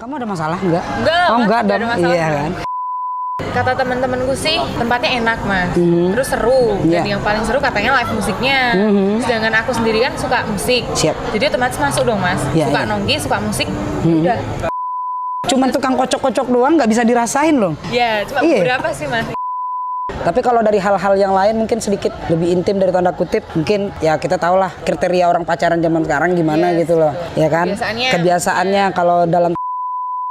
Kamu ada masalah enggak? Enggak lah, Oh Mas, enggak nggak dong, ada masalah. iya kan? Kata teman-temanku sih tempatnya enak mas, terus seru. Dan yang paling seru katanya live musiknya. Sedangkan aku sendiri kan suka musik. Siap. Jadi otomatis masuk dong mas. Iya, Suka iya. nongki, suka musik. Udah. Cuman tukang kocok-kocok doang nggak bisa dirasain loh. Ya cuma Iya. beberapa sih mas. Tapi kalau dari hal-hal yang lain mungkin sedikit lebih intim dari tanda kutip, mungkin ya kita tahu lah kriteria orang pacaran zaman sekarang gimana Yes. gitu loh, ya kan? Kebiasaannya kalau dalam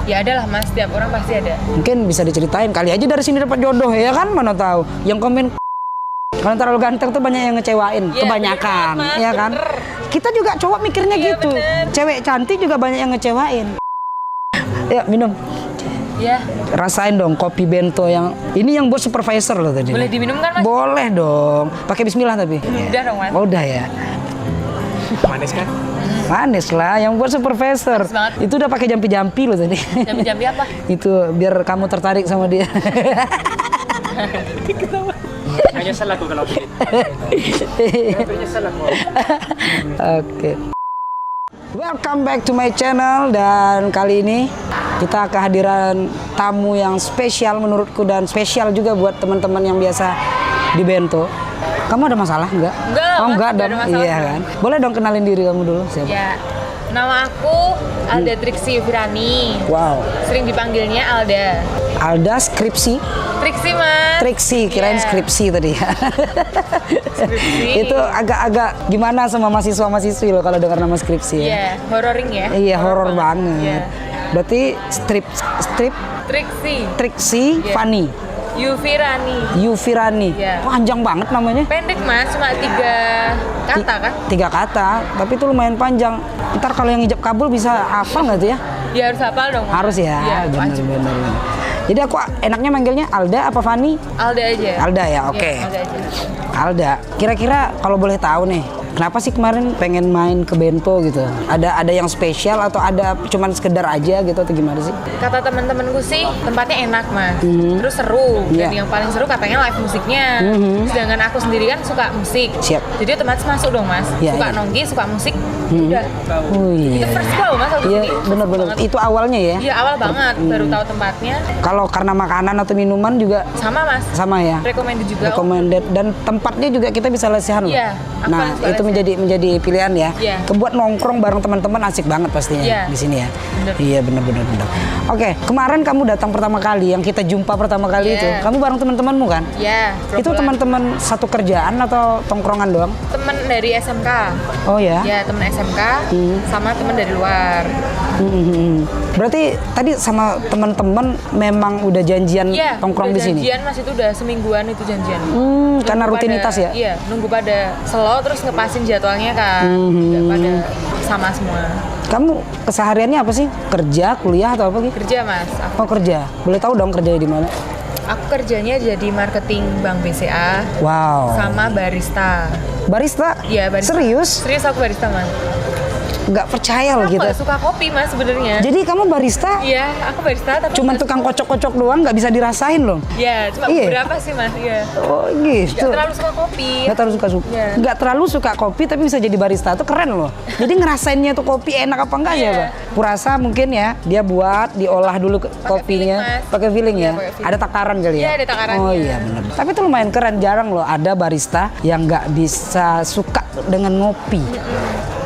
Ya ada lah mas, setiap orang pasti ada. mungkin bisa diceritain kali aja dari sini dapat jodoh ya kan, mana tahu. Yang komen kalau terlalu ganteng tuh banyak yang ngecewain, Iya, kebanyakan, bener, Mas, ya kan? bener. Kita juga cowok mikirnya Iya, gitu. bener. Cewek cantik juga banyak yang ngecewain. Ya minum. Ya Rasain dong kopi bento yang ini yang buat supervisor loh tadi. boleh diminum kan mas? Boleh dong. Pakai bismillah tapi. Udah dong mas. Oh, udah ya. Manis kan? Manis lah yang buat supervisor. Manis banget. Itu udah pakai jampi-jampi loh tadi. Jambi-jambi apa? Itu biar kamu tertarik sama dia. Nggak nyesel aku kalau beli. Nggak nyesel aku. Oke. Welcome back to my channel, dan kali ini kita kehadiran tamu yang spesial menurutku dan spesial juga buat teman-teman yang biasa di bento. Kamu ada masalah enggak? Enggak lah, Oh Mas. enggak Nggak dong. ada masalah. Iya kan. Boleh dong kenalin diri kamu dulu siapa? Ya nama aku Alda Triksi Firani. Wow. Sering dipanggilnya Alda. Alda Skripsi. Triksi mas. Triksi, kirain Iya. skripsi tadi. Skripsi. Itu agak-agak gimana sama mahasiswa-mahasiswi loh kalau dengar nama skripsi ya. Iya, hororing ya. Iya, horor banget. Iya. Berarti strip Triksi. Triksi Iya. Fani. Yufirani. Yufirani. Iya. Panjang banget namanya. Pendek mas, cuma 3 kata kan? 3 kata, tapi itu lumayan panjang. Ntar kalau yang hijab kabul bisa hafal nggak tuh ya? Ya harus hafal dong. Mas. Harus ya, Iya, wajib. benar. Jadi aku enaknya manggilnya Alda apa Fani? Alda aja. Alda ya, oke. Iya, Alda aja. Alda, kira-kira kalau boleh tahu nih, kenapa sih kemarin pengen main ke bento gitu? Ada yang spesial atau ada cuman sekedar aja gitu atau gimana sih? Kata teman-temanku sih tempatnya enak mas, terus seru. Iya. Dan yang paling seru katanya live musiknya. Sedangkan aku sendiri kan suka musik. Siap. Jadi otomatis masuk dong mas. Iya, Suka iya. nongki, suka musik. Udah. Oh Itu iya. first call mas aku Iya, sini. benar-benar. Banget. Itu awalnya ya. Iya awal banget, baru tahu tempatnya. Kalau karena makanan atau minuman juga Sama mas. sama ya. Recommended juga. Recommended, dan tempatnya juga kita bisa lesihan loh. Iya, aku Nah, paling suka itu lesihan. menjadi pilihan ya. Iya. Kebuat nongkrong bareng teman-teman asik banget pastinya Iya. di sini ya. Bener. Iya, benar. Oke, kemarin kamu datang pertama kali, yang kita jumpa pertama kali Iya. itu, kamu bareng teman-temanmu kan? Iya. Itu teman-teman satu kerjaan atau tongkrongan doang? Temen dari SMK. Oh ya. Ya temen SMK sama temen dari luar. Berarti tadi sama teman-teman memang udah janjian Iya. tongkrong udah di sini? Janjian mas itu udah semingguan itu janjian. Karena Nunggu rutinitas pada- ya? Iya, nunggu pada slow terus ngepasin jadwalnya kan. Nggak pada sama semua. Kamu kesehariannya apa sih? Kerja, kuliah atau apa gitu? Kerja mas, Oh kerja. Boleh tahu dong kerjanya di mana? aku kerjanya jadi marketing Bank BCA Wow. sama barista. Barista? Iya barista. Serius? Serius aku barista mas. Nggak percaya loh Aku kita. nggak suka kopi mas sebenarnya. Jadi kamu barista Iya, aku barista tapi cuman nggak tukang suka. kocok-kocok doang, nggak bisa dirasain loh. Iya, cuma Iya. beberapa sih mas. Iya. Oh gitu. Nggak terlalu suka kopi. Nggak terlalu suka Iya. nggak terlalu suka kopi tapi bisa jadi barista, itu keren loh. Jadi ngerasainnya tuh kopi enak apa enggak ya, Iya. Pak? Kurasa mungkin ya dia buat diolah dulu kopinya, feeling, Mas. pakai feeling Iya, ya. pakai feeling. Ada takaran kali ya? Iya, ada takarannya. Oh iya benar. Tapi itu lumayan keren, jarang loh ada barista yang nggak bisa suka dengan ngopi.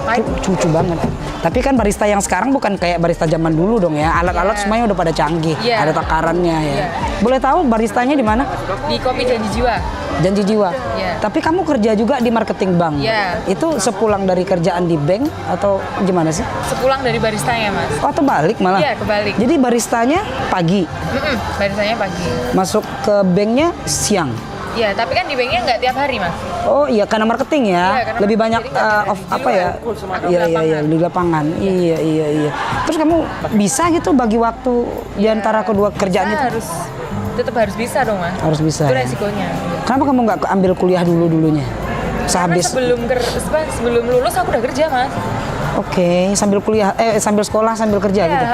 Itu cucu banget. Tapi kan barista yang sekarang bukan kayak barista zaman dulu dong ya. Alat-alat Iya. semuanya udah pada canggih. Iya. Ada takarannya ya. Iya. Boleh tahu baristanya di mana? Di Kopi Janji Jiwa. Janji Jiwa. Iya. Tapi kamu kerja juga di marketing bank. Iya. Itu sepulang dari kerjaan di bank atau gimana sih? Sepulang dari baristanya mas. Oh, atau balik malah? Iya, kebalik. Jadi baristanya pagi, Baristanya pagi. masuk ke banknya siang. Iya, tapi kan di banknya nggak tiap hari mas. Oh iya, karena marketing ya. Iya, karena Lebih banyak marketing nggak off di apa ya? luar. Aku Iya di lapangan. di lapangan. Iya. Terus kamu bisa gitu bagi waktu di antara kedua kerjaan itu? Tetap harus bisa dong mas. Harus bisa. Itu Ya? resikonya. Kenapa kamu nggak ambil kuliah dulunya? Karena Sehabis. sebelum lulus aku udah kerja, Mas. Oke, sambil kuliah, sambil sekolah, sambil kerja Ya, gitu.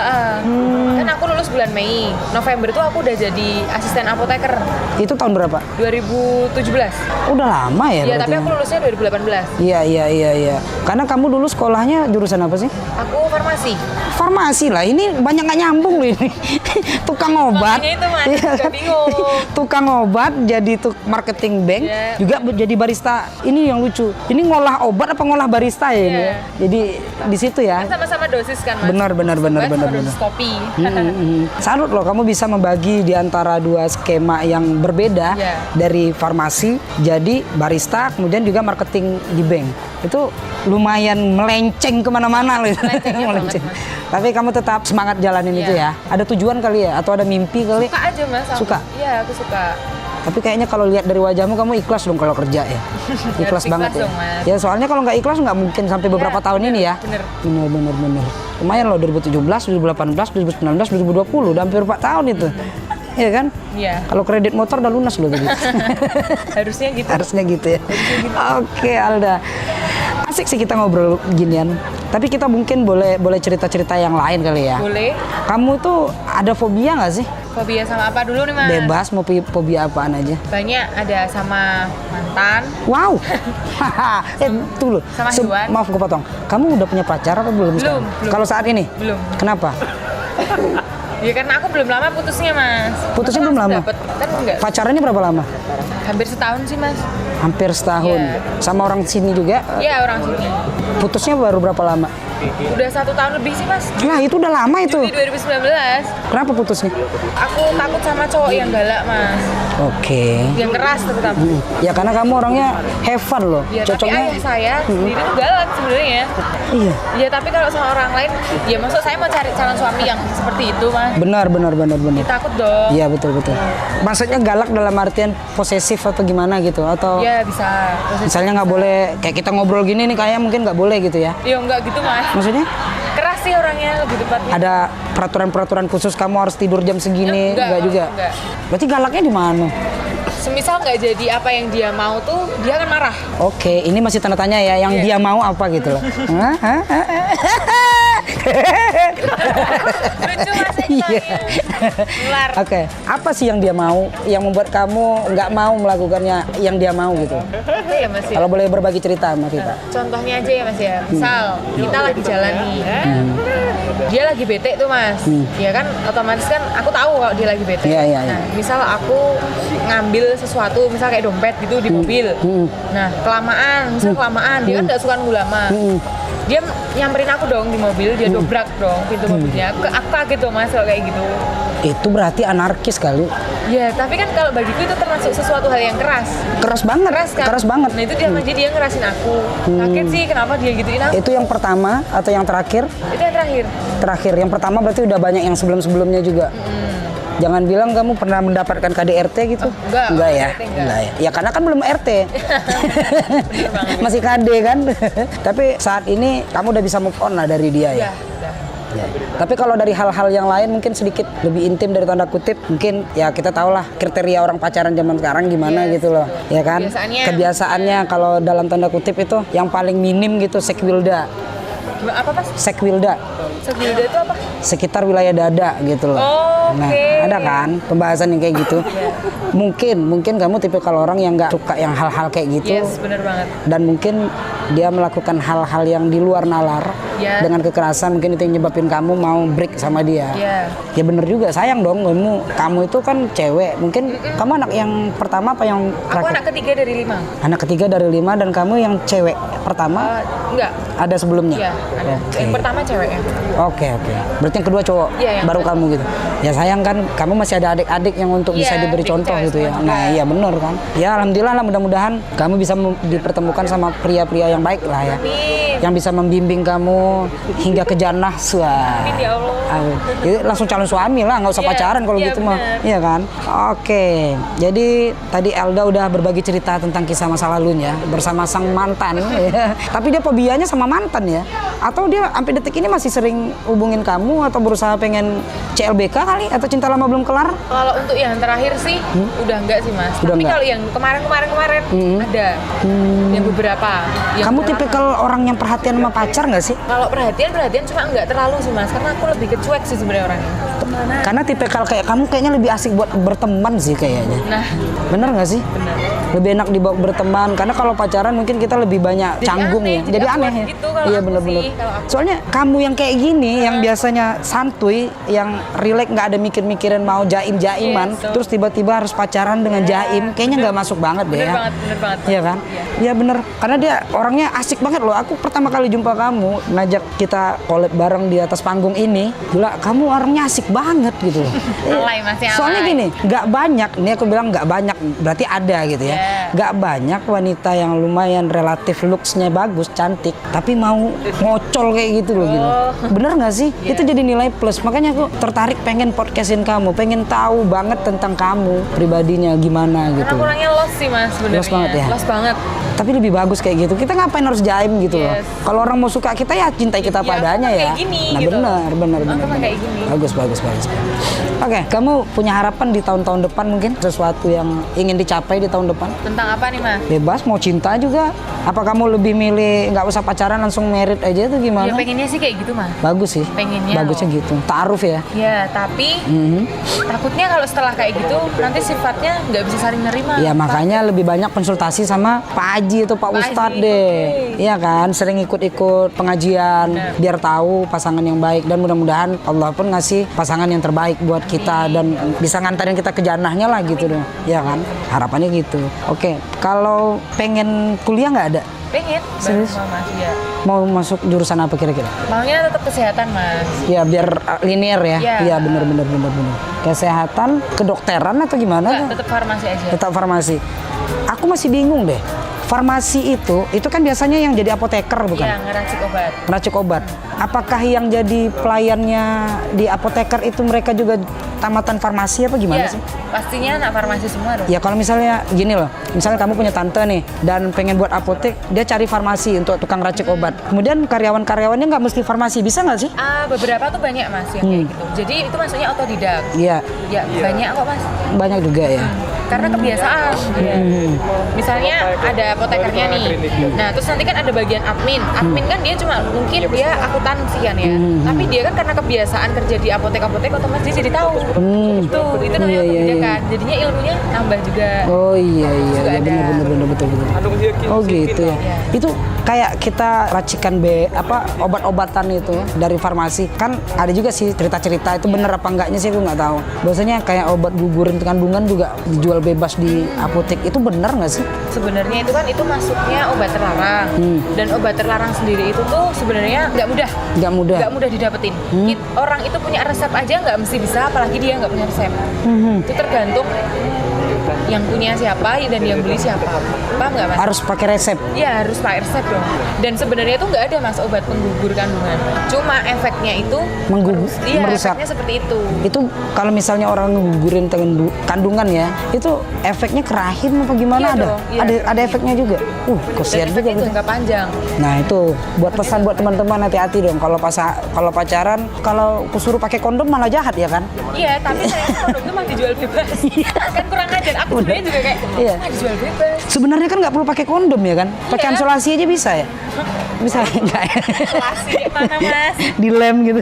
Kan aku lulus bulan Mei. November itu aku udah jadi asisten apoteker Itu tahun berapa? 2017. Udah lama ya? Iya, berarti tapi aku lulusnya 2018. Iya. Karena kamu dulu sekolahnya jurusan apa sih? Aku farmasi. Farmasi lah. Ini banyak nggak nyambung loh ini. Tukang obat. Makanya itu, Mas, Iya juga kan? bingung. Tukang obat jadi marketing bank, Iya. juga jadi barista. Ini yang lucu. Ini ngolah obat apa ngolah barista ya ini? Iya. Ya? Jadi di situ ya. Kan sama-sama dosis kan, Mas. Benar. Obat sama dosis kopi. Salut loh, kamu bisa membagi di antara dua skema yang berbeda Iya. dari farmasi jadi barista, kemudian juga marketing di bank. Itu lumayan melenceng kemana-mana loh. Melencengnya banget, Melenceng. Mas. Tapi kamu tetap semangat jalanin Iya. itu ya. Ada tujuan kali ya, atau ada mimpi kali? Suka aja, Mas. aku. Suka? Iya, aku suka. Tapi kayaknya kalau lihat dari wajahmu kamu ikhlas dong kalau kerja ya. Ikhlas Harus banget ikhlas ya. dong, Mas. Ya soalnya kalau nggak ikhlas nggak mungkin sampai beberapa tahun ini ya. bener. Bener. Lumayan loh 2017, 2018, 2019, 2020, udah hampir 4 tahun itu. Iya kan? Iya. Kalau kredit motor udah lunas loh tadi. Harusnya gitu. Harusnya gitu ya. Oke Alda. Asik sih kita ngobrol ginian. Tapi kita mungkin boleh cerita-cerita yang lain kali ya. Boleh. Kamu tuh ada fobia nggak sih? Fobia sama apa dulu nih, Mas? Bebas mau fobia apaan aja. Banyak, ada sama mantan. Wow. Tunggu. Sama hewan. Maaf gue potong. Kamu udah punya pacar apa belum? sekarang? Belum. Kalau saat ini? Belum. Kenapa? Ya karena aku belum lama putusnya, Mas. Putusnya Aku belum langsung lama? dapet. Kan enggak. Pacarannya berapa lama? Hampir setahun sih, Mas. Hampir setahun. Iya. Sama orang sini juga? Iya, orang sini. Putusnya baru berapa lama? Udah 1 tahun lebih sih, Mas. Lah itu udah lama itu. Juli 2019. Kenapa putusnya? Aku takut sama cowok yang galak, Mas. Oke. Yang keras terutama. Ya karena kamu orangnya have fun loh. Ya, tapi Cocoknya. ayah saya sendiri tuh galak sebenarnya. Iya. Ya, tapi kalau sama orang lain, ya maksud saya mau cari calon suami yang seperti itu, Mas. Benar. Takut dong. Iya betul. Maksudnya galak dalam artian posesif atau gimana gitu? Atau Ya, bisa. misalnya nggak boleh kayak kita ngobrol gini nih kayaknya mungkin nggak boleh gitu ya? Ya, enggak gitu, Mas. Maksudnya Keras sih orangnya, lebih tepatnya. ada peraturan khusus kamu harus tidur jam segini? Enggak juga. enggak. Berarti galaknya di mana? Semisal nggak jadi apa yang dia mau tuh, dia akan marah. Oke, ini masih tanda tanya ya, yang Iya. dia mau apa gitu loh. Lucu, Mas, Iya. Nular. Oke, apa sih yang dia mau, yang membuat kamu nggak mau melakukannya yang dia mau gitu? Apa ya, Mas? Ya? Kalau boleh berbagi cerita sama kita. Contohnya aja ya, Mas ya. Misal kita lagi jalan nih. Dia lagi bete tuh, Mas. Ya kan otomatis kan aku tahu kalau dia lagi bete. Iya. Nah, misal aku ngambil sesuatu, misal kayak dompet gitu di mobil. Nah, kelamaan, dia kan nggak suka nunggu lama. Dia nyamperin aku dong di mobil, dia dobrak dong pintu mobilnya. Aku kaget dong, Mas, kalau kayak gitu. Itu berarti anarkis kali. Ya, tapi kan kalau bagiku itu termasuk sesuatu hal yang keras. Keras banget. Kan? Keras banget. Nah, itu dia ngerasin aku. Kaget sih kenapa dia gituin aku. Itu yang pertama atau yang terakhir? Itu yang terakhir. Terakhir. Yang pertama berarti udah banyak yang sebelum-sebelumnya juga. Jangan bilang kamu pernah mendapatkan KDRT gitu. Enggak, ya. KDRT enggak. Ya. Ya karena kan belum RT. Bener banget. Masih KD kan. Tapi saat ini kamu udah bisa move on lah dari dia ya. Ya, udah. Ya. Tapi kalau dari hal-hal yang lain mungkin sedikit lebih intim dari tanda kutip, mungkin ya kita tahu lah kriteria orang pacaran zaman sekarang gimana gitu loh, ya kan? Kebiasaannya kalau dalam tanda kutip itu yang paling minim gitu sekwilda. Apa, Mas? Sekwilda, Segilda itu apa? sekitar wilayah dada gitu loh. Oh, Nah, oke. ada kan pembahasan yang kayak gitu. Mungkin kamu tipikal orang yang nggak suka yang hal-hal kayak gitu. Yes, bener banget. Dan mungkin dia melakukan hal-hal yang di luar nalar Ya. dengan kekerasan, mungkin itu yang nyebabin kamu mau break sama dia. Ya. Ya bener juga, sayang dong kamu itu kan cewek. Mungkin kamu anak yang pertama apa yang Aku terakhir? anak ketiga dari 5. Anak ketiga dari 5 dan kamu yang cewek pertama Enggak. ada sebelumnya? Iya, ada. Oke. Yang pertama ceweknya. Oke. Berarti yang kedua cowok, Iya, yang baru kedua. kamu gitu. Ya sayang kan, kamu masih ada adik-adik yang untuk bisa Iya, diberi adik contoh cewek gitu ya. semua Nah juga. iya bener kan. Ya alhamdulillah lah, mudah-mudahan kamu bisa dipertemukan sama pria-pria yang baik lah ya. Amin. Yang bisa membimbing kamu hingga ke jannah. Wah. Amin, ya Allah. Amin. Itu langsung calon suami lah, nggak usah Iya, pacaran kalau iya, gitu mah. bener. Iya kan? Oke. Jadi tadi Elda udah berbagi cerita tentang kisah masa lalunya bersama sang mantan. Ya. Tapi dia fobianya sama mantan ya. Atau dia sampai detik ini masih sering hubungin kamu atau berusaha pengen CLBK kali atau cinta lama belum kelar? Kalau untuk yang terakhir sih udah enggak sih Mas. Udah Tapi enggak? kalau yang kemarin ada yang beberapa. Yang Kamu udah tipikal lama. orang yang perhatian sama pacar nggak sih? Kalau perhatian cuma enggak terlalu sih Mas, karena aku lebih ke cuek sih sebenarnya orangnya. Karena tipikal kayak kamu kayaknya lebih asik buat berteman sih kayaknya. Nah, Bener nggak sih? benar. Lebih enak dibawa berteman karena kalau pacaran mungkin kita lebih banyak Jadi canggung aneh, ya. jadi Jadi awkward aneh ya. gitu kalau Iya aku bener-bener. sih, kalau aku. Soalnya kamu yang kayak gini yang biasanya santuy, yang rileks nggak ada mikir-mikirin mau jaim-jaiman, Yes, so. terus tiba-tiba harus pacaran dengan jaim, kayaknya nggak masuk banget deh ya. Bener banget. Iya kan? Iya bener. Karena dia orangnya asik banget loh. Aku pertama kali jumpa kamu, ngajak kita collab bareng di atas panggung ini. Gila, kamu orangnya asik banget gitu loh. Alay, masih alay. Soalnya gini, nggak banyak. Ini aku bilang nggak banyak, berarti ada gitu ya. Yeah. Nggak banyak wanita yang lumayan relatif looks-nya bagus, cantik, tapi mau ngocol kayak gitu loh. Gitu. Bener nggak sih? Yeah. Itu jadi nilai plus. Makanya aku tertarik pengen podcastin kamu, pengen tahu banget tentang kamu, pribadinya gimana gitu. Karena orangnya lost sih Mas sebenarnya. Lost banget ya? Lost banget. Tapi lebih bagus kayak gitu. Kita ngapain harus jaim gitu loh. Yes. Kalau orang mau suka kita ya cintai kita Ya, padanya aku ya. kayak gini, Nah gitu. benar. Aku mah kayak gini. Bagus. Oke, kamu punya harapan di tahun-tahun depan mungkin sesuatu yang ingin dicapai di tahun depan? Tentang apa nih Mas? Bebas mau cinta juga. Apa kamu lebih milih nggak usah pacaran langsung merit aja tuh gimana? Ya pengennya sih kayak gitu Mas. Bagus sih. Pengennya Bagusnya loh. gitu. Ta'aruf ya. Ya, tapi Mhm. takutnya kalau setelah kayak gitu nanti sifatnya nggak bisa saling nerima. Ya makanya lebih banyak konsultasi sama Pak Haji atau Pak Pak Ustadz Haji, deh. oke. Iya kan, sering ikut-ikut pengajian Benar. biar tahu pasangan yang baik dan mudah-mudahan Allah pun ngasih pasangan yang terbaik buat kita dan bisa nganterin kita ke jannahnya lah gitu dong. Iya kan? Harapannya gitu. Oke, kalau pengen kuliah nggak ada? Pengen Serius? bareng sama Mas ya. Mau masuk jurusan apa kira-kira? Maunya tetap kesehatan Mas. Ya biar linear ya. Iya. Iya benar. Kesehatan, kedokteran atau gimana? Enggak, tetap farmasi aja. Tetap farmasi. Aku masih bingung deh. Farmasi itu kan biasanya yang jadi apoteker bukan? Iya, ngeracik obat. Ngeracik obat. Apakah yang jadi pelayannya di apoteker itu mereka juga tamatan farmasi apa gimana Iya, sih? pastinya anak farmasi semua dong. Ya kalau misalnya gini loh, misalnya kamu punya tante nih dan pengen buat apotek, dia cari farmasi untuk tukang racik obat. Kemudian karyawan-karyawannya nggak mesti farmasi, bisa nggak sih? Beberapa tuh banyak Mas yang kayak gitu. Jadi itu maksudnya otodidak. Iya, Ya, banyak kok Mas. banyak juga ya. Karena kebiasaan. Misalnya ada apotekernya nih. Nah, terus nanti kan ada bagian admin. Admin kan dia cuma mungkin dia akuntansi kan ya. Tapi dia kan karena kebiasaan kerja di apotek-apotek otomatis dia jadi tahu. Itu namanya Iya, iya, otodidak iya. kan. Jadinya ilmunya nambah juga. Oh iya Juga ya, ada. benar betul. Oh gitu ya. Iya. Itu kayak kita racikan obat-obatan itu dari farmasi. Kan ada juga sih cerita-cerita itu bener apa enggaknya sih aku nggak tahu. Biasanya kayak obat gugurin kandungan juga dijual bebas di apotek. Itu bener nggak sih? Sebenarnya itu kan itu masuknya obat terlarang. Dan obat terlarang sendiri itu tuh sebenarnya nggak mudah. Nggak mudah. Nggak mudah didapetin. Orang itu punya resep aja nggak mesti bisa, apalagi dia nggak punya resep. Itu tergantung yang punya siapa dan yang beli siapa. Paham nggak Mas? Harus pakai resep. Iya harus pakai resep dong. Dan sebenarnya itu nggak ada Mas obat penggugur kandungan. Cuma efeknya itu iya, merusak. efeknya seperti itu. Itu kalau misalnya orang ngegugurin kandungan ya, itu efeknya ke rahim apa gimana Iya ada? dong, iya. Ada efeknya juga. Kasihan Dan juga. efeknya gitu. jangka panjang. Nah itu buat pesan buat teman-teman hati-hati dong kalau pacaran kalau kusuruh pakai kondom malah jahat ya kan? Iya, tapi ternyata kondom itu mah dijual bebas. Kan kurang ajar. Aku sebenarnya juga kayak, Iya. mah dijual bebas. Sebenarnya kan nggak perlu pakai kondom ya kan? Pakai Iya. ansolasi aja bisa ya? Bisa enggak ya? Plastik mana Mas? Di lem gitu.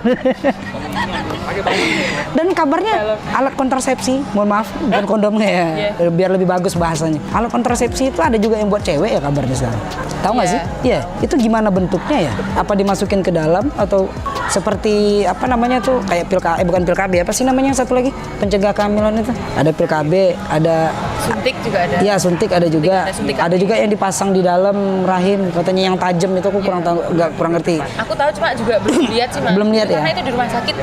Dan kabarnya alat kontrasepsi, mohon maaf, bukan kondomnya ya, biar lebih bagus bahasanya. Alat kontrasepsi itu ada juga yang buat cewek ya kabarnya sekarang. Tahu nggak Iya. sih? Iya. Itu gimana bentuknya ya? Apa dimasukin ke dalam atau seperti apa namanya tuh kayak bukan pil KB, apa sih namanya yang satu lagi pencegah kehamilan itu? Ada pil KB, ada Suntik juga ada. iya suntik ada juga. Suntik Ada juga yang dipasang di dalam rahim, katanya yang tajam itu aku kurang tahu, kurang ngerti. Aku tahu cuma juga belum lihat sih Mas. Belum lihat ya? Karena itu di rumah sakit.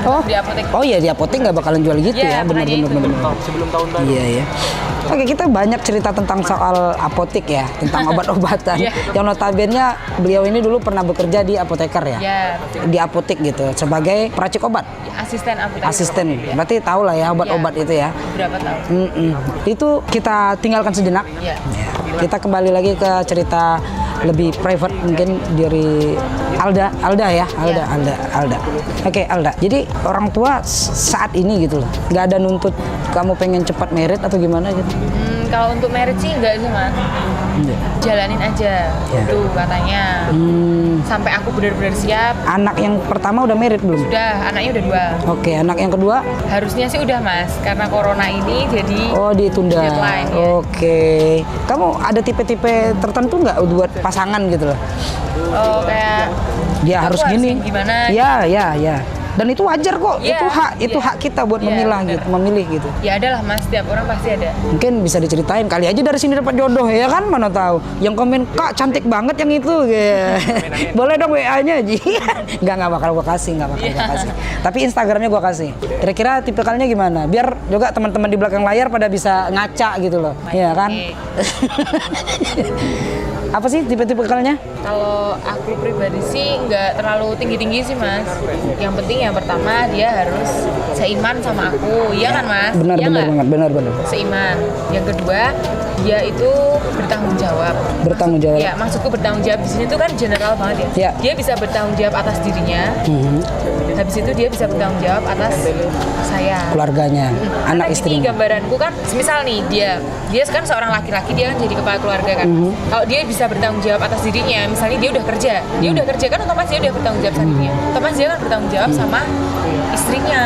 Oh, Di apotek. oh iya di apotek nggak bakalan jual gitu ya, Iya, makanya itu. benar. Sebelum tahun baru. Iya. Oke, kita banyak cerita tentang soal apotek ya, tentang obat-obatan. Iya. Yang notabene beliau ini dulu pernah bekerja di apoteker ya, Ya, di apotek gitu, sebagai peracik obat, asisten apotek. asisten. Berarti tahu lah ya obat-obat itu ya. Berapa tahun? Itu kita tinggalkan sejenak. Iya. Kita kembali lagi ke cerita lebih private mungkin dari Alda ya, Alda. Oke, Alda. Jadi orang tua saat ini gitu loh, nggak ada nuntut kamu pengen cepat merit atau gimana gitu? Kalau untuk merit sih enggak sih mas, jalanin aja gitu katanya. Sampai aku benar-benar siap. Anak yang pertama udah merit belum? Udah, anaknya udah 2. Oke, anak yang kedua? Harusnya sih udah mas, karena corona ini jadi Oh, ditunda. deadline, ya. Oke. Kamu ada tipe-tipe tertentu nggak buat pasangan gitu loh? Oh kayak Dia aku harus gini. yang gimana? Ya. Dan itu wajar kok. Iya, Itu hak kita buat Iya, memilah bener. gitu, memilih gitu. Ya ada lah mas, setiap orang pasti ada. Mungkin bisa diceritain kali aja dari sini dapat jodoh ya kan, mana tahu. Yang komen Kak cantik banget yang itu gitu. Boleh dong WA-nya Ji. Nggak bakal gua kasih. Tapi Instagramnya gua kasih. Kira-kira tipikalnya gimana? Biar juga teman-teman di belakang layar pada bisa ngaca gitu loh. Iya kan? Apa sih tipe-tipikalnya? Kalau aku pribadi sih nggak terlalu tinggi-tinggi sih mas. Yang penting yang pertama dia harus seiman sama aku, iya kan mas? Benar Iya nggak? banget, benar. Seiman. Yang kedua dia itu bertanggung jawab. Bertanggung jawab. Ya maksudku bertanggung jawab di sini tuh kan general banget Ya. ya. Dia bisa bertanggung jawab atas dirinya. Habis itu dia bisa bertanggung jawab atas saya. Keluarganya, anak Karena istrinya. gini gambaranku kan, misal nih dia kan seorang laki-laki, dia kan jadi kepala keluarga kan. Kalau dia bisa bertanggung jawab atas dirinya, misalnya dia udah kerja kan otomatis dia udah bertanggung jawab sama dirinya. Otomatis dia kan bertanggung jawab sama istrinya.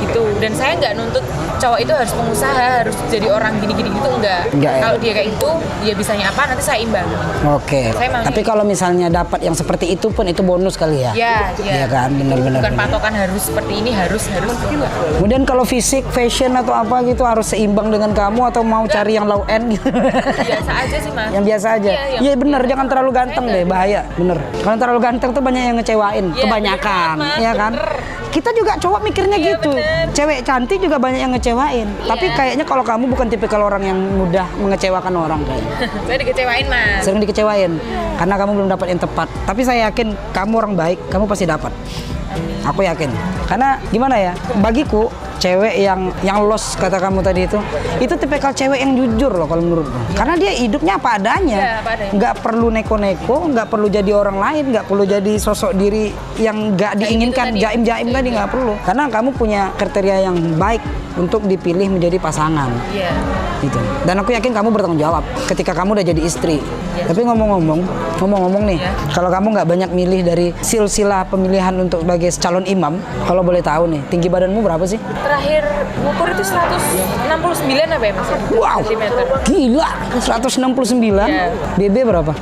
Gitu. Dan saya nggak nuntut cowok itu harus pengusaha, harus jadi orang gini-gini gitu enggak. Enggak, ya? Kalau dia kayak itu, dia bisanya apa nanti saya imbang. Oke. Saya mau Tapi gitu. kalau misalnya dapat yang seperti itu pun itu bonus kali ya? Ya. Iya kan, benar-benar. Bukan patokan harus seperti ini, harus enggak. Kemudian kalau fisik, fashion atau apa gitu harus seimbang dengan kamu atau mau cari yang low end gitu? Biasa aja sih mas. Yang biasa aja. Iya, Iya bener, jangan terlalu ganteng deh, bahaya. Bener. Kalau terlalu ganteng tuh banyak yang ngecewain, Iya, kebanyakan, bener, Mas, ya kan? bener. Kita juga cowok mikirnya Iya, gitu. bener. Cewek cantik juga banyak yang ngecewain. Tapi kayaknya kalau kamu bukan tipikal orang yang mudah mengecewakan orang kayaknya. Saya dikecewain mas. Sering dikecewain karena kamu belum dapat yang tepat. Tapi saya yakin kamu orang baik, kamu pasti dapat. Aku yakin. Karena gimana ya? Bagiku cewek yang lost kata kamu tadi itu tipikal cewek yang jujur loh kalau menurutku. Karena dia hidupnya apa adanya. Iya, apa adanya. Nggak perlu neko-neko, nggak perlu jadi orang lain, nggak perlu jadi sosok diri yang nggak diinginkan, gitu tadi. jaim-jaim tadi nggak perlu. Karena kamu punya kriteria yang baik untuk dipilih menjadi pasangan. Iya. Gitu. Dan aku yakin kamu bertanggung jawab ketika kamu udah jadi istri. Tapi ngomong-ngomong nih, kalau kamu nggak banyak milih dari silsilah pemilihan untuk sebagai calon imam, kalau boleh tahu nih, tinggi badanmu berapa sih? Terakhir ngukur itu 169 apa ya mas? Wow, Sentimeter. gila, 169. Iya. BB berapa?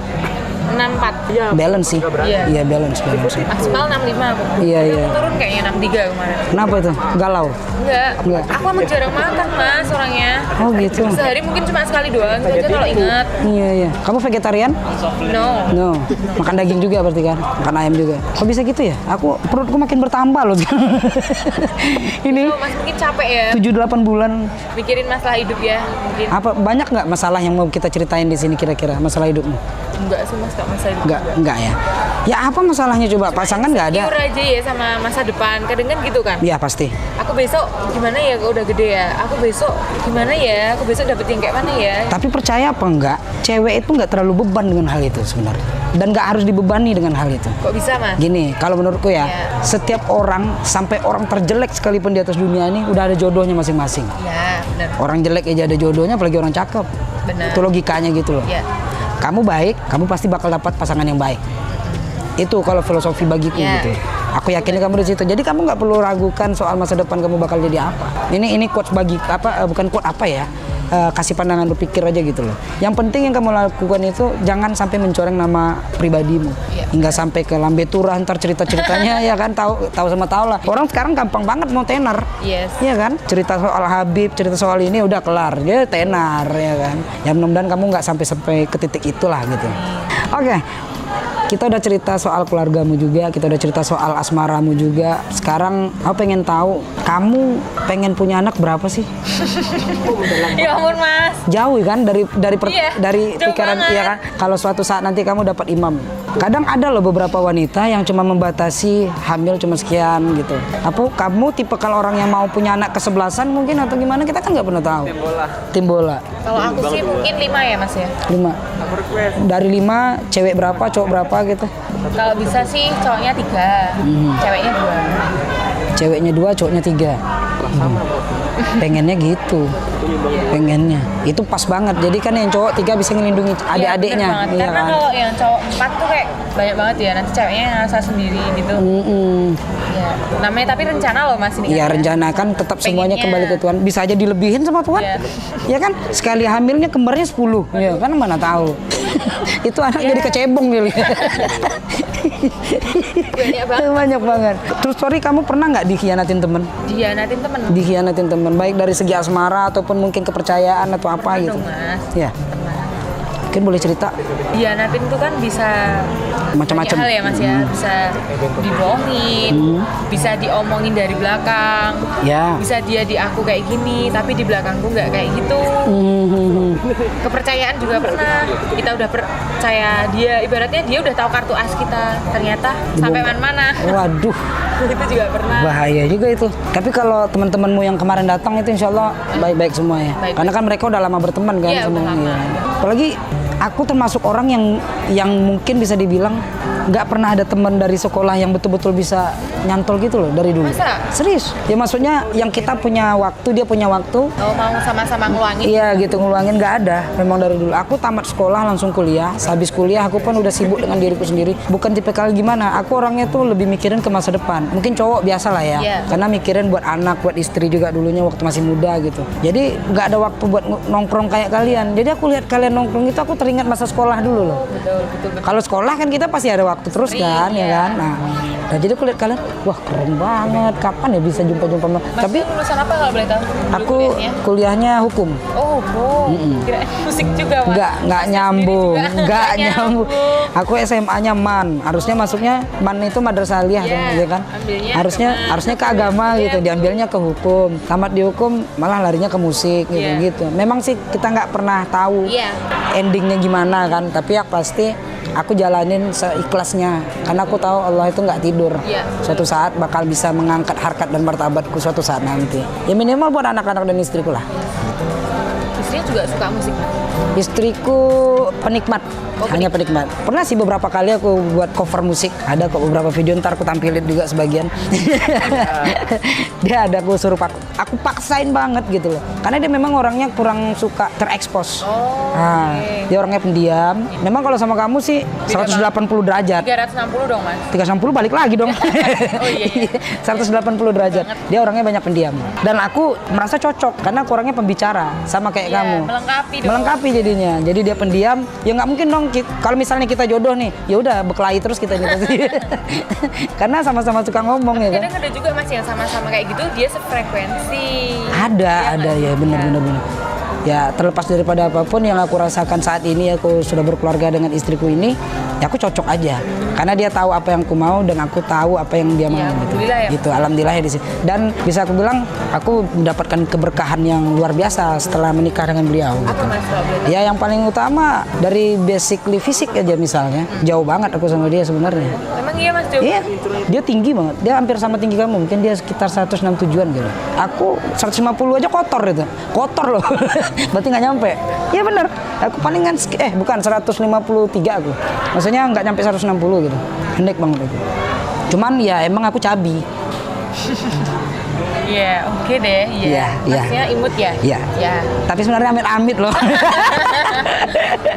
64. Balance sih. Iya. Iya balance. Maksimal 65 aku. Iya, Tapi iya. aku turun kayaknya 63 kemarin. Kenapa itu? Galau. Enggak. Enggak. Aku emang jarang makan mas orangnya. Oh gitu. Sehari mungkin cuma sekali doang itu aja kalau ingat. Iya. Kamu vegetarian? No. No. Makan daging juga berarti kan? Makan ayam juga. Kok bisa gitu ya? Perutku makin bertambah loh. Ini Oh, mas mungkin capek ya 7-8 bulan. mikirin masalah hidup ya mungkin. Apa banyak nggak masalah yang mau kita ceritain di sini kira-kira masalah hidupmu? Enggak sih mas, gak masalah hidup. Enggak ya. Ya apa masalahnya coba? Pasangan nggak ada? Insecure aja ya sama masa depan. Kadang kan gitu kan. Iya pasti. Aku besok gimana ya kalau udah gede ya? Aku besok gimana ya? Aku besok dapet yang kayak mana ya? Tapi percaya apa enggak, cewek itu nggak terlalu beban dengan hal itu sebenarnya. Dan nggak harus dibebani dengan hal itu. Kok bisa mas? Gini, kalau menurutku ya, Iya. setiap orang sampai orang terjelek sekalipun di atas dunia ini udah ada jodohnya masing-masing. Ya benar. Orang jelek aja ada jodohnya, apalagi orang cakep. Benar. Itu logikanya gitu loh. Ya. Kamu baik, kamu pasti bakal dapat pasangan yang baik. Itu kalau filosofi bagiku Ya. gitu. Aku yakin kamu di situ. Jadi kamu nggak perlu ragukan soal masa depan kamu bakal jadi apa. Ini quotes bagi apa? Bukan quote apa ya? Kasih pandangan berpikir aja gitu loh. Yang penting yang kamu lakukan itu jangan sampai mencoreng nama pribadimu. Iya. Hingga sampai ke lambe turah ntar cerita-ceritanya ya kan tahu sama tahu lah. Orang sekarang gampang banget mau tenar. Yes. Iya kan? Cerita soal Habib, cerita soal ini udah kelar. Dia tenar ya kan. Ya mudah-mudahan kamu nggak sampai ke titik itulah gitu. Oke. Kita udah cerita soal keluargamu juga, kita udah cerita soal asmaramu juga. Sekarang aku pengen tahu, kamu pengen punya anak berapa sih? Ya ampun mas. Jauh kan dari Iya, dari jauh pikiran banget. ya kan. Kalau suatu saat nanti kamu dapat imam, Kadang ada loh beberapa wanita yang cuma membatasi hamil cuma sekian gitu. Apa kamu tipe kalau orang yang mau punya anak kesebelasan mungkin atau gimana, kita kan nggak pernah tahu. Tim bola. Kalau aku sih mungkin 5 ya mas ya. 5. Dari 5 cewek berapa, cowok berapa gitu? Kalau bisa sih cowoknya 3, ceweknya 2. Ceweknya 2, cowoknya 3. Pengennya gitu. Pengennya. Itu pas banget. Jadi kan yang cowok 3 bisa ngelindungi adik-adiknya. Iya, bener banget. Karena kalau yang cowok 4 tuh kayak banyak banget ya. Nanti ceweknya ngerasa sendiri gitu. Ya. Namanya tapi rencana loh mas ini. Iya, kan, rencana kan tetap semuanya Pengennya. kembali ke Tuhan. Bisa aja dilebihin sama Tuhan. Iya. Ya kan? Sekali hamilnya kembarnya 10. Ya kan mana tahu. Itu anak jadi kecebong dia. Banyak banget. Banyak banget. Terus sorry, kamu pernah nggak dikhianatin temen? Dihianatin temen. Dikhianatin temen, baik dari segi asmara ataupun mungkin kepercayaan atau apa gitu. Dong mas. Ya. Mungkin boleh cerita Dihianatin tuh kan bisa macam-macam. banyak hal ya mas ya. Bisa dibohongin, bisa diomongin dari belakang, Ya. bisa dia di aku kayak gini tapi di belakangku nggak kayak gitu. Kepercayaan juga pernah, kita udah percaya dia, ibaratnya dia udah tahu kartu as kita, ternyata sampai mana-mana. Waduh, Itu juga pernah. bahaya juga itu. Tapi kalau teman-temanmu yang kemarin datang itu insya Allah baik-baik semua ya. Baik-baik. Karena kan mereka udah lama berteman kan Iya, sama. udah lama. Iya. Apalagi aku termasuk orang yang mungkin bisa dibilang nggak pernah ada teman dari sekolah yang betul-betul bisa nyantol gitu loh dari dulu. Masa? Serius? Ya maksudnya yang kita punya waktu, dia punya waktu. Oh, mau sama-sama ngeluangin. Iya gitu, ngeluangin nggak ada. Memang dari dulu. Aku tamat sekolah langsung kuliah. Habis kuliah aku pun udah sibuk dengan diriku sendiri. Bukan tipe kali gimana. Aku orangnya tuh lebih mikirin ke masa depan. Mungkin cowok biasa lah ya. Iya. Karena mikirin buat anak, buat istri juga dulunya waktu masih muda gitu. Jadi nggak ada waktu buat nongkrong kayak kalian. Jadi aku lihat kalian nongkrong itu, aku teringat masa sekolah dulu loh. Betul. Kalau sekolah kan kita pasti ada waktu terus kan, ya kan. Nah, jadi aku lihat kalian, wah keren banget. Kapan ya bisa jumpa-jumpa? Mas, Tapi lulusan apa kalau boleh tahu? Dulu aku kuliahnya? kuliahnya hukum. Oh, bro. Kirain musik juga, Mas. Nggak Masnya nyambung, sendiri juga. nggak nyambung. Aku SMA-nya MAN, harusnya masuknya MAN itu madrasah aliyah Iya, ya kan. ambilnya Harusnya ke agama Iya, gitu, diambilnya ke hukum. Tamat di hukum malah larinya ke musik gitu Iya. gitu. Memang sih kita nggak pernah tahu Iya. endingnya gimana kan, tapi ya pasti aku jalanin seikhlasnya karena aku tahu Allah itu nggak tidur. Iya. Suatu saat bakal bisa mengangkat harkat dan martabatku suatu saat nanti. Ya minimal buat anak-anak dan istriku lah. Istrinya juga suka musik. Istriku penikmat, hanya penikmat. Pernah sih beberapa kali aku buat cover musik. Ada kok beberapa video, ntar aku tampilin juga sebagian. Dia ada, aku suruh aku paksain banget gitu loh. Karena dia memang orangnya kurang suka terekspos. Nah, dia orangnya pendiam. Memang kalau sama kamu sih 180 derajat. 360 dong, Mas. 360 balik lagi dong. Oh iya. 180 derajat. Dia orangnya banyak pendiam. Dan aku merasa cocok karena aku orangnya pembicara sama kayak Iya, kamu. melengkapi dong. Melengkapi jadinya. Jadi dia pendiam, ya nggak mungkin dong kalau misalnya kita jodoh nih, ya udah berkelahi terus kita nih pasti. Karena sama-sama suka ngomong ya kan. Kadang ada juga Mas yang sama-sama kayak gitu, dia sefrekuensi. Ada ya benar. Ya terlepas daripada apapun yang aku rasakan saat ini, aku sudah berkeluarga dengan istriku ini, ya aku cocok aja. Karena dia tahu apa yang aku mau dan aku tahu apa yang dia mau. Ya, Gitu. alhamdulillah ya. Gitu, alhamdulillah ya di sini. Dan bisa aku bilang, aku mendapatkan keberkahan yang luar biasa setelah menikah dengan beliau. Apa Gitu. Mas kalau boleh tahu? Ya yang paling utama dari basically fisik aja misalnya, jauh banget aku sama dia sebenarnya. Emang iya Mas Jo? Iya, dia tinggi banget. Dia hampir sama tinggi kamu. Mungkin dia sekitar 167-an gitu. Aku 150 aja kotor itu. Kotor loh. Berarti nggak nyampe. Iya bener. Aku palingan bukan 153 aku. Maksudnya nggak nyampe 160 gitu. Pendek banget aku. Cuman ya emang aku cabi. Iya, oke deh. Iya. Iya. Maksudnya imut ya? Iya. Ya. Tapi sebenarnya amit-amit loh.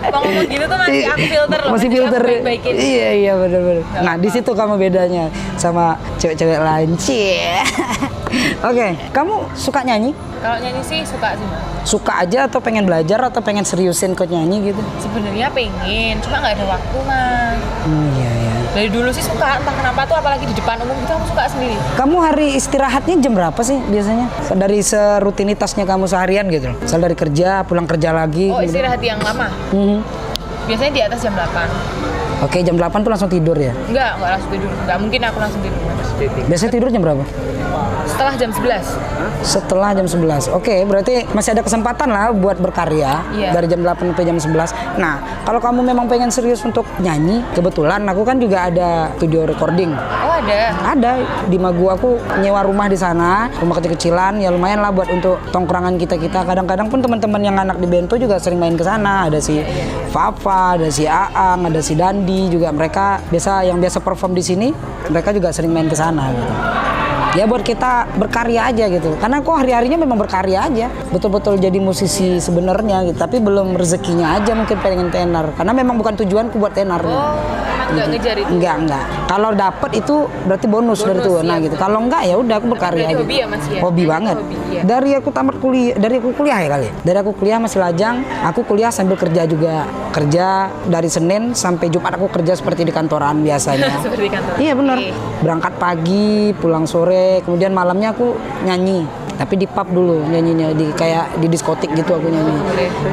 Kalau ngomong gitu tuh masih aku filter loh. Masih Nanti filter. aku baik-baikin. Iya bener. Nah di situ kamu bedanya sama cewek-cewek lain. Cie. Oke, kamu suka nyanyi? Kalau nyanyi sih suka sih Mas. Suka aja atau pengen belajar atau pengen seriusin ke nyanyi gitu? Sebenarnya pengen, cuma nggak ada waktu Mas. Iya. Dari dulu sih suka, entah kenapa tuh apalagi di depan umum gitu aku suka sendiri. Kamu hari istirahatnya jam berapa sih biasanya? Dari serutinitasnya kamu seharian gitu loh. Misal dari kerja, pulang kerja lagi. Oh, kemudian- istirahat yang lama. Mhm. Biasanya di atas jam 8. Oke, jam 8 tuh langsung tidur ya? Enggak langsung tidur. Enggak mungkin aku langsung tidur, Mas. Biasanya tidur jam berapa? Setelah jam 11. Setelah jam 11. Oke, berarti masih ada kesempatan lah buat berkarya Iya. dari jam 8 sampai jam 11. Nah, kalau kamu memang pengen serius untuk nyanyi, kebetulan aku kan juga ada studio recording. Oh, ada. Ada di Magu, aku nyewa rumah di sana, rumah kecil-kecilan, ya lumayan lah buat untuk tongkrongan kita-kita. Kadang-kadang pun teman-teman yang anak di Bento juga sering main ke sana. Ada si Fafa, ada si Aang, ada si Dandi juga, mereka yang biasa perform di sini, mereka juga sering main ke sana gitu. Ya buat kita berkarya aja gitu. Karena aku hari-harinya memang berkarya aja. Betul-betul jadi musisi sebenarnya gitu. Tapi belum rezekinya aja mungkin pengen tenar. Karena memang bukan tujuanku buat tenar. Oh, emang nggak ngejar itu? Enggak. Kalau dapet itu berarti bonus dari itu. Nah iya. gitu. Kalau enggak ya udah aku berkarya Berarti aja. hobi ya, Mas, ya? Hobi Itu banget. hobi, iya. Dari aku tamat kuliah, dari aku kuliah ya kali. Dari aku kuliah masih lajang, aku kuliah sambil kerja juga. Kerja dari Senin sampai Jumat aku kerja seperti di kantoran biasanya. Seperti kantor. Iya benar. Oke. Berangkat pagi, pulang sore, kemudian malamnya aku nyanyi. Tapi di pub dulu nyanyinya, kayak di diskotik gitu aku nyanyi.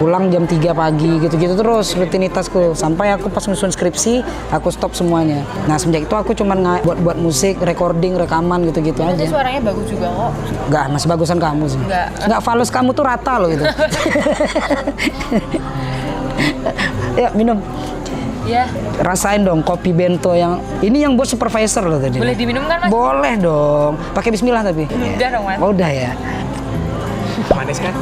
Pulang jam 3 pagi gitu-gitu terus rutinitasku. Sampai aku pas nyusun skripsi, aku stop semuanya. Nah, semenjak itu aku cuman buat musik, recording, rekaman gitu-gitu Nanti aja. suaranya bagus juga kok. Enggak, masih bagusan kamu sih. Enggak. Falus kamu tuh rata loh gitu. Ya, minum. Ya, Rasain dong kopi bento yang ini yang buat supervisor loh tadi. boleh diminum kan, Mas? Boleh dong. Pakai bismillah tapi. Udah dong, Mas. Oh, udah ya. Manis kan?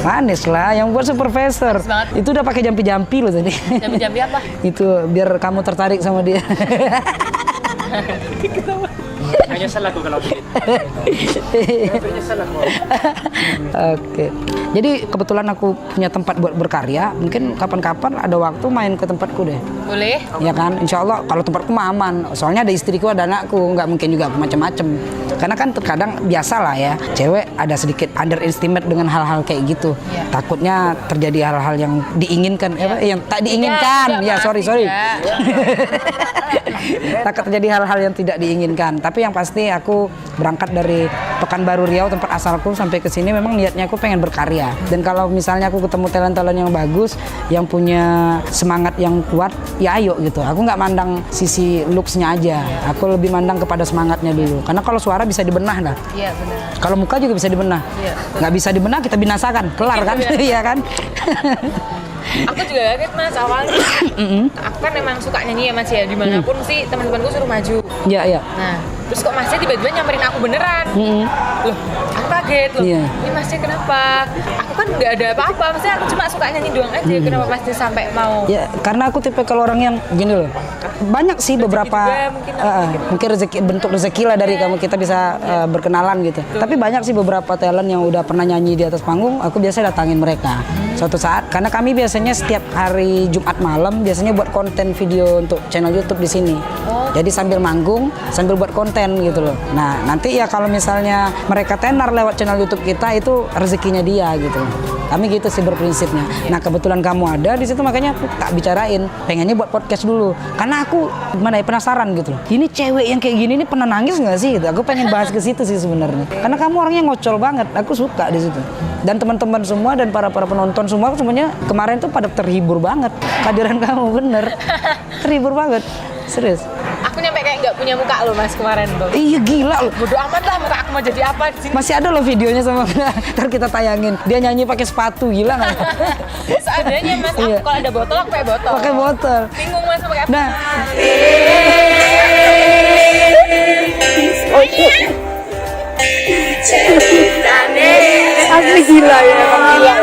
Manis lah yang buat supervisor. Manis banget. Itu udah pakai jampi-jampi loh tadi. Jambi-jambi apa? Itu biar kamu tertarik sama dia. Nggak nyesel aku kalau begitu. Nggak nyesel aku. Oke. Jadi kebetulan aku punya tempat buat berkarya. Mungkin kapan-kapan ada waktu main ke tempatku deh. Boleh? Ya kan, insya Allah kalau tempatku mah aman. Soalnya ada istriku, ada anakku, nggak mungkin juga aku macam-macam. Karena kan terkadang biasa lah ya, cewek ada sedikit underestimate dengan hal-hal kayak gitu. Iya. Takutnya terjadi hal-hal yang diinginkan, yang tak diinginkan. Tidak, Sorry. tidak. Takut terjadi hal-hal yang tidak diinginkan. Tapi yang pasti aku berangkat dari Pekanbaru Riau, tempat asalku, sampai ke sini memang niatnya aku pengen berkarya. Dan kalau misalnya aku ketemu talent-talent yang bagus, yang punya semangat yang kuat, ya ayo gitu. Aku nggak mandang sisi looks-nya aja. Aku lebih mandang kepada semangatnya dulu. Karena kalau suara bisa dibenah lah. Iya, benar. Kalau muka juga bisa dibenah. Iya, betul. Nggak bisa dibenah, kita binasakan. Kelar kan? Iya kan? Aku juga kaget, Mas, awalnya. Aku kan emang suka nyanyi ya, Mas, ya. Dimanapun sih teman-temanku suruh maju. Iya. Nah, terus kok Masnya tiba-tiba nyamperin aku beneran. Loh, aku kaget loh. Iya. Ini Masnya kenapa? Aku kan nggak ada apa-apa. Maksudnya aku cuma suka nyanyi doang aja. Kenapa Masnya sampai mau? Ya, karena aku tipe kalau orang yang gini loh. Banyak sih beberapa juga, mungkin rezeki, bentuk rezeki lah dari kamu, kita bisa berkenalan gitu. Tapi banyak sih beberapa talent yang udah pernah nyanyi di atas panggung, aku biasa datangin mereka. Suatu saat, karena kami biasanya setiap hari Jumat malam biasanya buat konten video untuk channel YouTube di sini. Jadi sambil manggung, sambil buat konten gitu loh. Nah, nanti ya kalau misalnya mereka tenar lewat channel YouTube kita, itu rezekinya dia gitu. Kami gitu sih berprinsipnya. Nah, kebetulan kamu ada di situ, makanya aku tak bicarain. Pengennya buat podcast dulu. Karena aku gimana ya, penasaran gitu loh. Ini cewek yang kayak gini ini pernah nangis nggak sih? Gitu. Aku pengen bahas ke situ sih sebenarnya. Karena kamu orangnya ngocol banget. Aku suka di situ. Dan teman-teman semua dan para penonton semua semuanya kemarin tuh pada terhibur banget. Kehadiran kamu bener. Terhibur banget. Serius. Aku nyampe kayak nggak punya muka loh, Mas, kemarin tuh. Iya gila loh. Bodoh amat lah muka aku mau jadi apa di sini. Masih ada loh videonya sama ntar kita tayangin. Dia nyanyi pakai sepatu, gila nggak? Seadanya, Mas. Aku Iya. kalau ada botol aku pakai botol. Pakai botol. Bingung, Mas, mau pakai apa? Nah, asli gila ya, emang gila.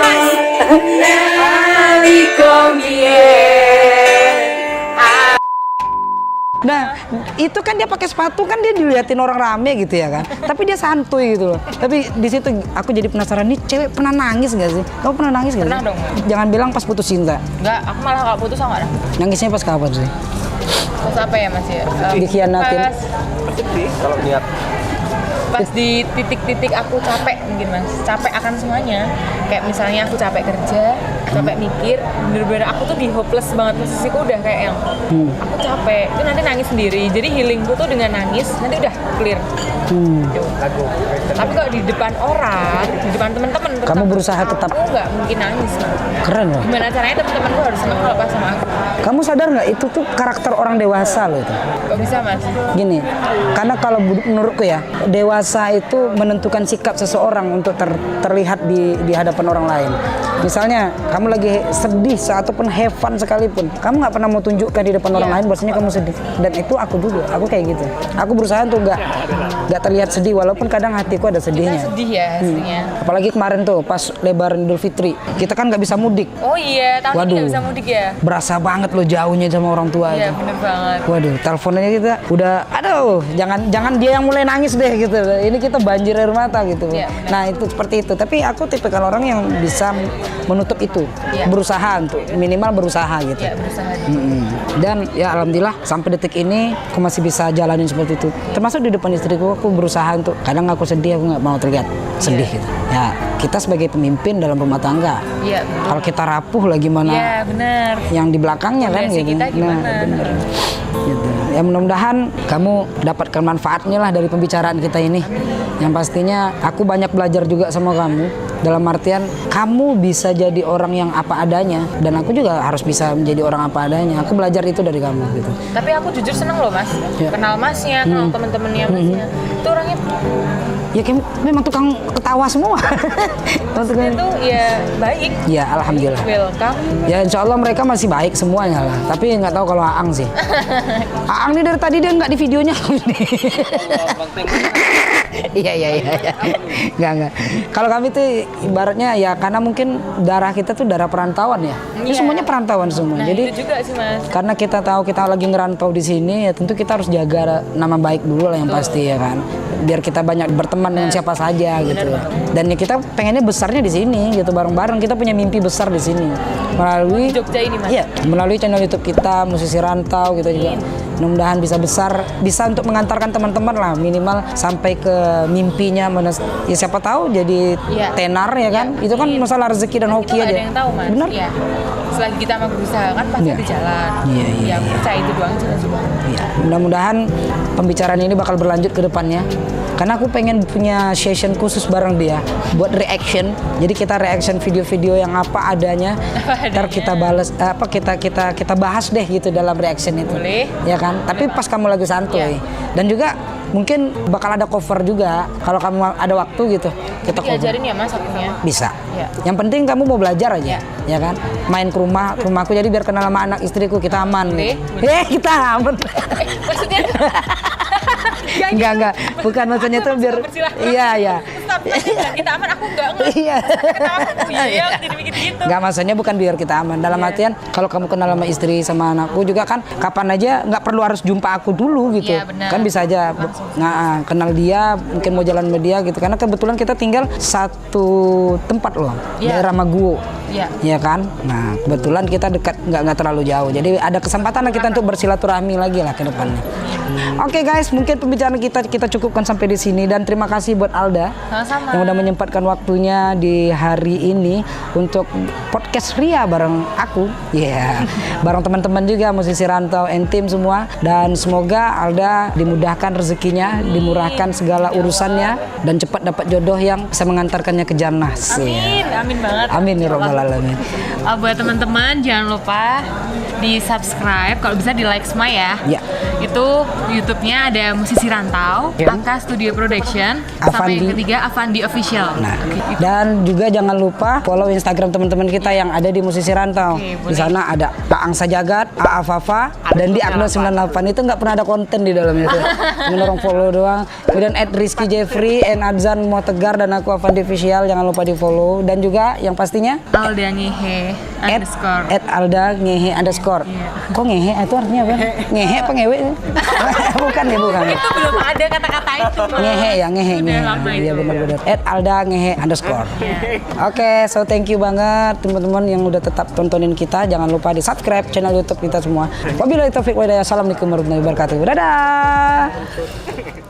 Nah, itu kan dia pakai sepatu kan dia diliatin orang rame gitu ya kan. Tapi dia santuy gitu loh. Tapi di situ aku jadi penasaran, nih cewek pernah nangis nggak sih? Kamu pernah nangis nggak sih? Pernah dong. Jangan bilang pas putus cinta. Enggak, aku malah kalau putus sama orang. Nangisnya pas kapan sih? Pas apa ya, Mas, ya? Dikhianatin. Pas Sedih kalau lihat Pas di titik-titik aku capek mungkin mas, capek akan semuanya. Kayak misalnya aku capek kerja, capek mikir, bener-bener aku tuh di hopeless banget, posisiku udah kayak yang aku capek, itu nanti nangis sendiri. Jadi healingku tuh dengan nangis, nanti udah clear. Gitu. Tapi kalau di depan orang, di depan teman-teman, Kamu berusaha tetap- aku nggak mungkin nangis. Mas. Keren loh. Gimana caranya teman-temanku harus senang kalau pas sama aku? Kamu sadar nggak itu tuh karakter orang dewasa loh itu. Kok bisa mas? Gini, karena kalau menurutku ya, dewasa itu menentukan sikap seseorang untuk terlihat di hadapan orang lain. Misalnya, kamu lagi sedih ataupun have fun sekalipun, kamu nggak pernah mau tunjukkan di depan orang lain bahwasanya kamu sedih. Dan itu aku juga, aku kayak gitu. Aku berusaha untuk nggak terlihat sedih, walaupun kadang hatiku ada sedihnya. Sedih ya hasilnya. Apalagi kemarin tuh pas Lebaran Idul Fitri, kita kan nggak bisa mudik. Oh iya, tahun ini Waduh. nggak bisa mudik ya? Berasa banget loh jauhnya sama orang tua Iya itu. bener banget. Waduh, teleponnya kita udah, aduh, jangan dia yang mulai nangis deh gitu. Ini kita banjir air mata gitu. Iya, benar. Nah itu seperti itu. Tapi aku tipikal orang yang bisa menutup itu, Iya. berusaha untuk minimal berusaha gitu. Ya berusaha. Dan ya alhamdulillah sampai detik ini aku masih bisa jalanin seperti itu. Termasuk di depan istriku aku berusaha untuk, kadang aku sedih aku nggak mau terlihat sedih gitu. Ya kita sebagai pemimpin dalam rumah tangga. Iya betul. Kalau kita rapuh lah gimana? Iya benar. Yang di belakangnya kan Kondisi gitu. kita gimana? Nah, bener. Gitu. Ya mudah-mudahan kamu dapatkan manfaatnya lah dari pembicaraan kita ini. Yang pastinya aku banyak belajar juga sama kamu. Dalam artian kamu bisa jadi orang yang apa adanya dan aku juga harus bisa menjadi orang apa adanya. Aku belajar itu dari kamu gitu. Tapi aku jujur seneng loh mas. Ya. Kenal masnya, kenal temen-temennya masnya. Itu orangnya Ya kayak memang tukang ketawa semua. maksudnya tuh ya baik. Ya alhamdulillah. Welcome. Ya insya Allah mereka masih baik semuanya lah. Tapi nggak tahu kalau Aang sih. Aang nih dari tadi dia nggak di videonya. Iya. Nggak. Kalau kami tuh ibaratnya ya karena mungkin darah kita tuh darah perantauan ya. Ini Iya. semuanya perantauan semua. Nah Jadi itu juga sih mas. karena kita tahu kita lagi ngerantau di sini ya tentu kita harus jaga nama baik dulu lah yang pasti ya kan. Biar kita banyak berteman dengan siapa saja gitu. Dan ya kita pengennya besarnya di sini gitu bareng-bareng. Kita punya mimpi besar di sini melalui Jogja ini mas. iya, melalui channel YouTube kita Musisi Rantau gitu juga. Mudah-mudahan bisa besar, bisa untuk mengantarkan teman-teman lah minimal sampai ke mimpinya. Ya siapa tahu jadi Iya. tenar ya kan. Itu kan masalah rezeki dan Itu hoki nggak aja. ada yang tahu mas. Benar? Iya. Selagi kita mau berusaha kan pasti Iya. ada jalan. Iya. Ya aku percaya itu doang juga. Iya. Mudah-mudahan pembicaraan ini bakal berlanjut ke depannya. Karena aku pengen punya session khusus bareng dia buat reaction. Jadi kita reaction video-video yang apa adanya. Ntar kita balas kita bahas deh gitu dalam reaction itu. Boleh. Ya kan? Tapi pas kamu lagi santuy. Iya. Dan juga mungkin bakal ada cover juga kalau kamu ada waktu gitu. Kita cover. Diajarin ya mas akunya. Bisa. Iya. Yang penting kamu mau belajar aja, ya kan? Main ke rumahku jadi biar kenal sama anak istriku, kita aman. Boleh, Kita aman. Maksudnya Enggak. Bukan maksudnya tuh biar iya. tapi bilang kita aman aku enggak Iya. kenapa iya jadi mikir gitu. Enggak, maksudnya bukan biar kita aman. Dalam artian kalau kamu kenal sama istri sama anakku juga kan kapan aja nggak perlu harus jumpa aku dulu gitu. Iya, benar. Kan bisa aja kenal dia, mungkin mau jalan sama dia gitu. Karena kebetulan kita tinggal satu tempat loh, Iya. daerah Maguwo. Iya. Iya kan? Nah, kebetulan kita dekat nggak terlalu jauh. Jadi ada kesempatan lah kita untuk bersilaturahmi lagi lah ke depannya. Oke guys, mungkin pembicaraan kita cukupkan sampai di sini dan terima kasih buat Alda Sama-sama. yang udah menyempatkan waktunya di hari ini untuk podcast Ria bareng aku. Iya. Bareng teman-teman juga Musisi Rantau and tim semua dan semoga Alda dimudahkan rezekinya, dimurahkan segala urusannya dan cepat dapat jodoh yang bisa mengantarkannya ke jannah. Amin banget. Amin ya robbal alamin. Buat teman-teman jangan lupa di subscribe, kalau bisa di like semua ya. Ya. Itu YouTube-nya ada Musisi Rantau, Ya. Aka Studio Production, sampai yang Avandi. ketiga Avandi Official. Nah, dan juga jangan lupa follow Instagram teman-teman kita yang ada di Musisi Rantau. Oke, Di sana ada Aang Sajagat, Aa Fafa, dan di Agno 98 itu nggak pernah ada konten di dalamnya itu. Cuma orang follow doang. Kemudian @Rizky Jeffrey, @Adzan Motegar dan aku Avandi Official, jangan lupa di follow dan juga yang pastinya Alda Ngehe underscore. @Alda Ngehe underscore. Kok ngehe itu artinya apa? Ngehe apa ngewe? Bukan ya, bukan. Itu belum ada kata-kata itu. Mas. Ngehe ya, ngehe. Udah lama Iya itu. benar-benar. @Alda Ngehe underscore. Oke, so thank you banget teman-teman yang udah tetap tontonin kita. Jangan lupa di subscribe channel YouTube kita semua. Wabillahi taufiq wa hidayah. Assalamualaikum warahmatullahi wabarakatuh. Dadah.